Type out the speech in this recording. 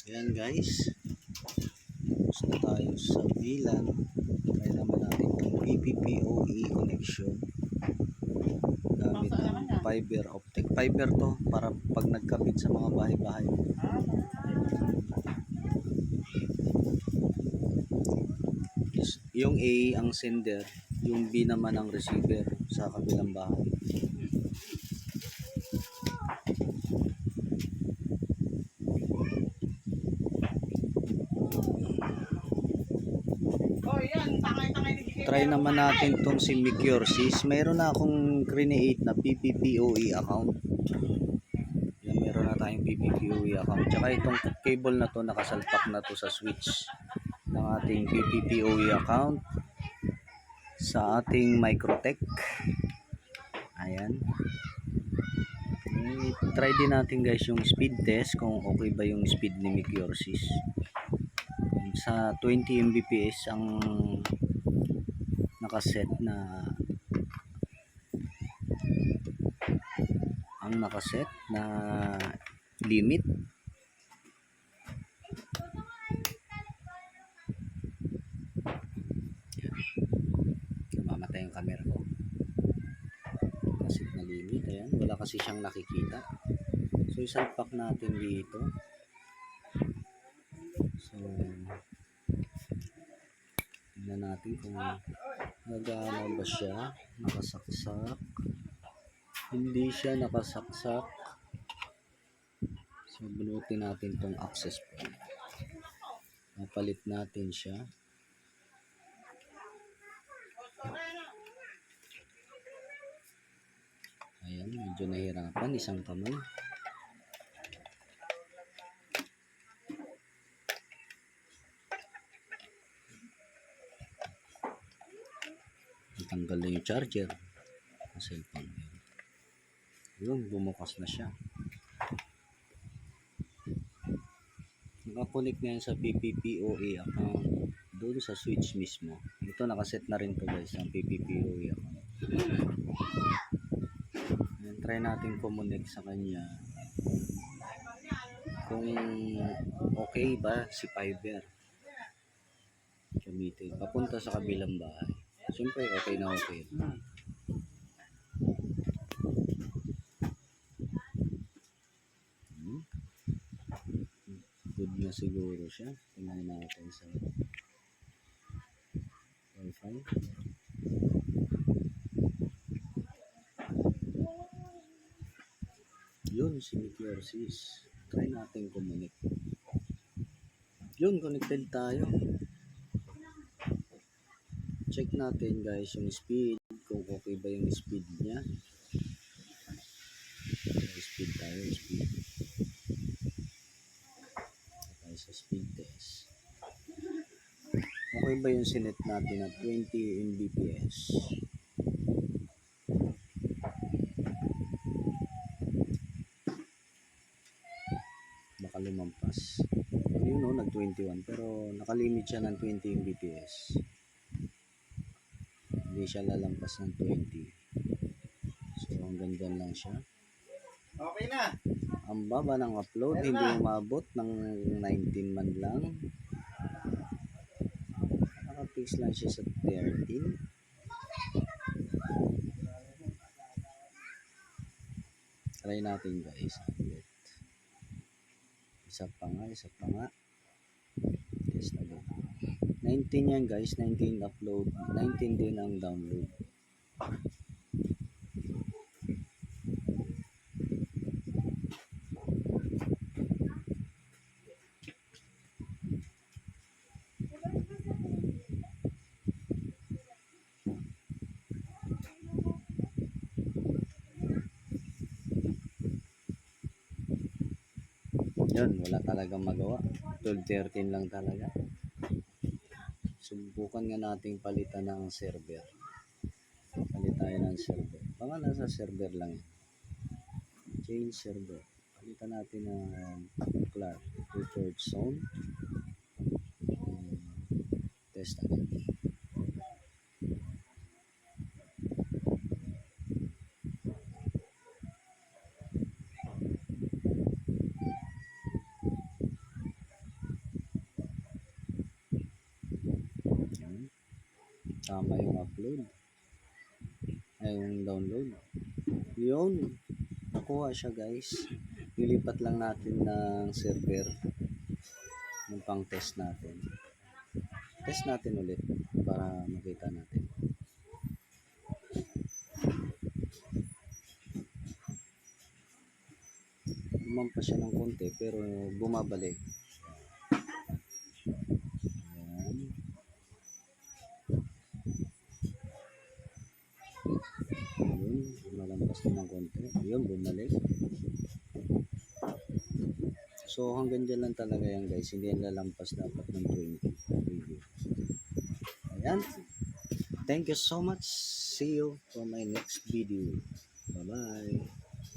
Ayan guys, tapos na tayo sa VLAN. Try naman natin itong PPPoE connection gamit ng fiber optic. Fiber to para pag nagkabit sa mga bahay-bahay. Yung A ang sender, yung B naman ang receiver sa kabilang bahay. Try naman natin tong si Micursis. Meron na akong create na PPPoE account. Yan, meron na tayong PPPoE account. Tsaka itong cable na to, nakasalpak na to sa switch ng ating PPPoE account sa ating Microtech. Ayan. Try din natin guys yung speed test kung okay ba yung speed ni Micursis. Sa 20 Mbps ang nakaset na limit. Mamatay yung camera ko. Nakaset na limit. Ayan. Wala kasi siyang nakikita. So isalpak natin dito. So tignan natin kung nagana ba siya, nakasaksak. Hindi siya nakasaksak. So bunutin natin tong access point. Napalit natin siya. Ayan, medyo nahirapan, isang kamay. Tanggal na yung charger ng cellphone. Yun, bumukas na siya. Nakakonect na yan sa PPPoE account doon sa switch mismo. Ito nakaset na rin to guys ang PPPoE account. Ayan, try natin kumonek sa kanya kung okay ba si fiber gamitin papunta sa kabilang bahay. Siyempre okay na okay. Good na siguro siya. Tingnan natin sa Wi-Fi. Yun, si Micursis. Try natin kumonek. Yun, connected tayo. Check natin guys yung speed. Kung okay ba yung speed niya. Speed tayo, speed. Sa speed test. Okay ba yung sinet natin at 20 Mbps? Baka lumampas. Yun o, nag 21 pero nakalimit siya ng 20 Mbps. Hindi siya lalampas ng 20. So hanggang dyan lang siya. Okay na. Ang baba ng upload, hindi umabot ng 19 man lang. Nakapix lang siya sa 13. Try natin guys. Isa pa nga. Test na 19 yan guys, 19 upload, 19 din ang download. Yun, wala talagang magawa. 12-13 lang talaga. Subukan nga nating palitan ng server. Palit tayo ng server. Baka nasa server lang yan. Change server. Palitan natin ng Clark preferred zone. Test natin. Tama yung upload. Ay, yung download. Yun. Nakuha siya guys. Lilipat lang natin ng server. Yung pang test natin. Test natin ulit para makita natin. Lumampas siya ng konti pero bumabalik. Ayan. Yun, lumalampas na ng konti. Yun, bumalik. So hanggang dyan lang talaga yan guys. Hindi yan lalampas dapat ng 20 video. Ayan. Thank you so much. See you for my next video. Bye bye.